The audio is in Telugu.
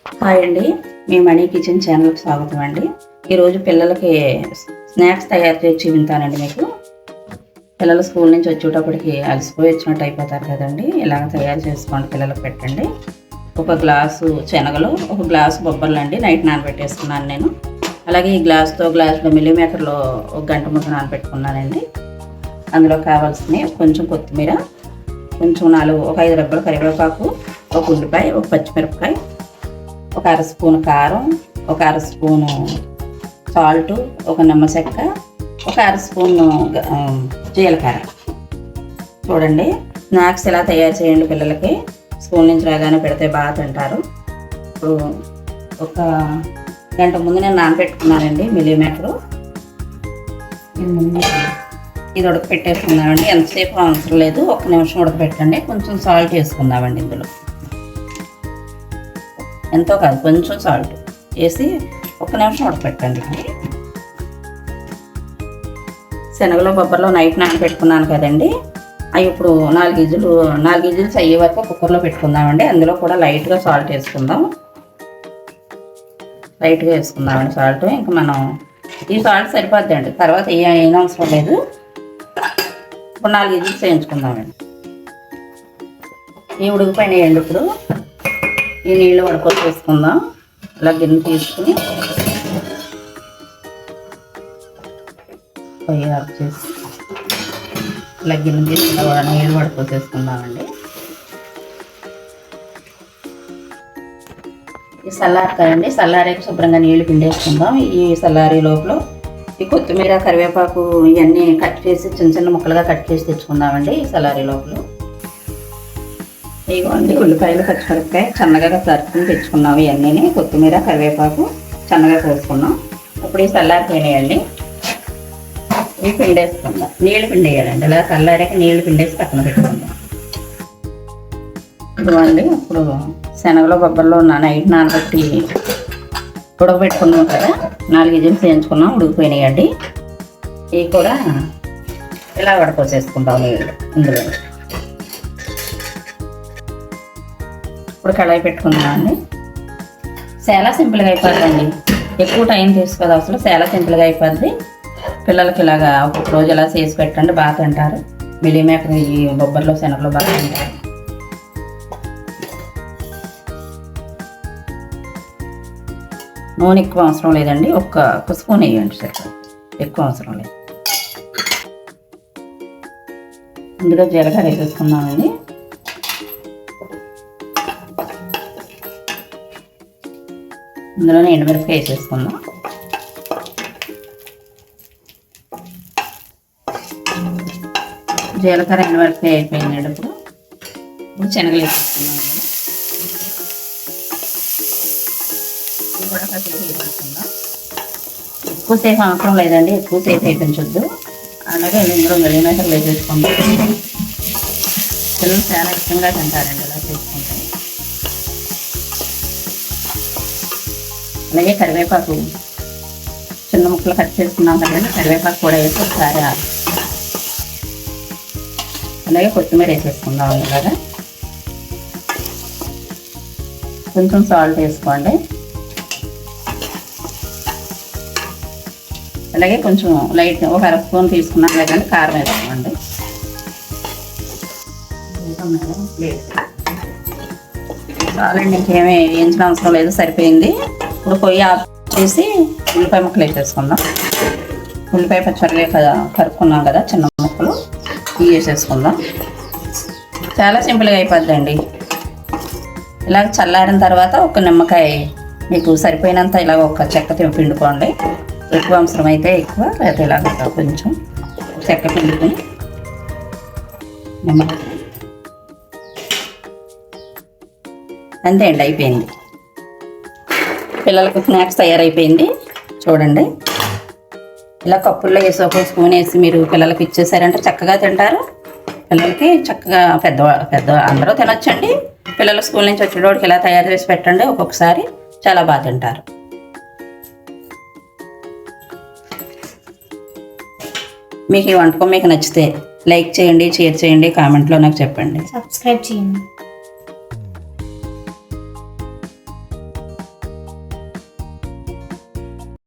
హాయ్ అండి, మీ మనీ కిచెన్ ఛానల్కి స్వాగతం అండి. ఈరోజు పిల్లలకి స్నాక్స్ తయారు చేసి చూపించానండి. మీకు పిల్లలు స్కూల్ నుంచి వచ్చేటప్పటికి అలసిపోయి వచ్చినట్టు అయిపోతారు కదండి. ఇలాగ తయారు చేసుకోండి, పిల్లలకు పెట్టండి. ఒక గ్లాసు శనగలు, ఒక గ్లాసు బొబ్బర్లు అండి నైట్ నానబెట్టేసుకున్నాను నేను. అలాగే ఈ గ్లాసులో మిల్లీమేకర్లో ఒక గంట ముందు నానబెట్టుకున్నానండి. అందులో కావాల్సినవి కొంచెం కొత్తిమీర, కొంచెం ఒక 5 రెబ్బల కరివేపాకు, ఒక ఉల్లిపాయ, ఒక పచ్చిమిరపకాయ, ఒక 1/2 స్పూను కారం, ఒక 1/2 స్పూను సాల్ట్, ఒక నిమ్మ చెక్క, ఒక 1/2 స్పూను జీలకర్ర. చూడండి, స్నాక్స్ ఎలా తయారు చేయండి. పిల్లలకి స్కూల్ నుంచి రాగానే పెడితే బాగా తింటారు. ఇప్పుడు ఒక గంట ముందు నేను నానబెట్టుకున్నానండి మిల్లీమేకరు. ఇది ఉడకపెట్టేసుకుందామండి. ఎంతసేపు అవసరం లేదు, 1 నిమిషం ఉడకపెట్టండి. కొంచెం సాల్ట్ వేసుకుందామండి. ఇందులో ఎంతో కాదు, కొంచెం సాల్ట్ వేసి 1 నిమిషం ఉడకపెట్టండి. శనగలు బొబ్బర్లో నైట్ నానబెట్టుకున్నాను కదండి. అవి ఇప్పుడు 4 విజిల్స్ అయ్యే వరకు కుక్కర్లో పెట్టుకుందామండి. అందులో కూడా లైట్గా సాల్ట్ వేసుకుందామండి సాల్ట్. ఇంకా మనం ఈ సాల్ట్ సరిపోద్దండి, తర్వాత ఏం అవసరం లేదు. ఇప్పుడు 4 విజిల్స్ వేయించుకుందామండి. ఈ ఉడికిపోయినాయండి. ఇప్పుడు ఈ నీళ్ళు వడకొచ్చేసుకుందాం. ఇలా గిన్నె తీసుకుని పొయ్యి ఆఫ్ చేసి ఇలా గిన్నె తీసుకుని నీళ్ళు వడకొచ్చేసుకుందామండి. ఈ చల్లారుతాయండి. చల్లారేకి శుభ్రంగా నీళ్ళు పిండేసుకుందాం. ఈ చల్లారి లోపల ఈ కొత్తిమీర, కరివేపాకు ఇవన్నీ కట్ చేసి చిన్న చిన్న ముక్కలుగా కట్ చేసి తెచ్చుకుందామండి. ఈ చల్లారి లోపల ఇవ్వండి ఉల్లిపాయలు, పచ్చిమిరపకాయ సన్నగా తరుపుని తెచ్చుకున్నాము. ఇవన్నీ కొత్తిమీర, కరివేపాకు సన్నగా కోసుకున్నాం. ఇప్పుడు ఈ చల్లారిపోయినాయండి. ఇవి పిండేసుకుందాం. నీళ్ళు పిండేయాలండి. ఇలా చల్లారాక నీళ్ళు పిండేసి పక్కన పెట్టుకుందాం. ఇవ్వండి, ఇప్పుడు శనగలు బొబ్బర్లో నైట్ నానబెట్టి ఉడకబెట్టుకున్నాం కదా, 4 విజిల్స్ వేయించుకున్నాం. ఉడికిపోయినాయండి. ఇవి కూడా ఇలా వడపోసేసుకుంటాం నీళ్ళు ఇందులో. ఇప్పుడు కళాయి పెట్టుకుందామండి. చాలా సింపుల్గా అయిపోద్దండి, ఎక్కువ టైం తీసుకోదు అసలు. చాలా సింపుల్గా అయిపోద్ది. పిల్లలకి ఇలాగా ఒక్కొక్క రోజు ఇలా చేసి పెట్టండి, బాగా తింటారు. మిల్లీమేకర్ ఈ బొబ్బర్లో శనగలు బాగా తింటారు. నూనె ఎక్కువ అవసరం లేదండి, ఒక్క స్పూన్ వేయండి సరిపోతుంది, ఎక్కువ అవసరం లేదు. ఇందులో జీలకర్ర వేసేసుకున్నామండి. ఇందులోనే ఎండుమిరపకాయ వేసేసుకుందాం. జీలకర్ర, ఎండుమిరపకాయ అయిపోయిందండి. ఇప్పుడు శనగలు వేసేసుకున్నాం. కూడా కసిగా వేసుకుందాం. ఎక్కువసేపు అవసరం లేదండి, ఎక్కువసేపు వేయించొద్దు. అలాగే ఇందులో మిల్లీమేకర్లు వేసేసుకుందాం. పిల్లలు చాలా ఇష్టంగా తింటారండి ఇలా చేసుకుంటాం. అలాగే కరివేపాకు చిన్న ముక్కలు కట్ చేసుకున్నాం కదండి, కరివేపాకు కూడా వేసి ఒకసారి. అలాగే కొత్తిమీర వేసేసుకుందాం. ఇలాగా కొంచెం సాల్ట్ వేసుకోండి. అలాగే కొంచెం లైట్ ఒక 1/2 స్పూన్ తీసుకున్నాం లేదండి కారం వేసుకోండి. చాలండి, ఇంకేమీ వేయించిన అవసరం లేదు, సరిపోయింది. ఇప్పుడు పొయ్యి ఆఫ్ చేసి ఉల్లిపాయ ముక్కలు వేసేసుకుందాం. ఉల్లిపాయ పచ్చిమిరపకాయ కలుపుకున్నాం కదా చిన్న ముక్కలు, ఇవి వేసేసుకుందాం. చాలా సింపుల్గా అయిపోద్దండి. ఇలాగ చల్లారిన తర్వాత ఒక నిమ్మకాయ మీకు సరిపోయినంత ఇలాగ ఒక చెక్క పిండుకోండి. ఎక్కువ అవసరం అయితే ఎక్కువ, లేకపోతే ఇలాగ కొంచెం చెక్క పిండుకొని నిమ్మకాయ. అంతే అండి, అయిపోయింది. పిల్లలకు స్నాక్స్ తయారైపోయింది. చూడండి, ఇలా కప్పుల్లో వేసి ఒక స్పూన్ వేసి మీరు పిల్లలకి ఇచ్చేసారంటే చక్కగా తింటారు. పిల్లలకి చక్కగా పెద్ద అందరూ తినొచ్చండి. పిల్లలు స్కూల్ నుంచి వచ్చేటోడికి ఇలా తయారు చేసి పెట్టండి, ఒక్కొక్కసారి చాలా బాగా తింటారు. మీకు ఈ వంటకం మీకు నచ్చితే లైక్ చేయండి, షేర్ చేయండి, కామెంట్లో నాకు చెప్పండి, సబ్స్క్రైబ్ చేయండి.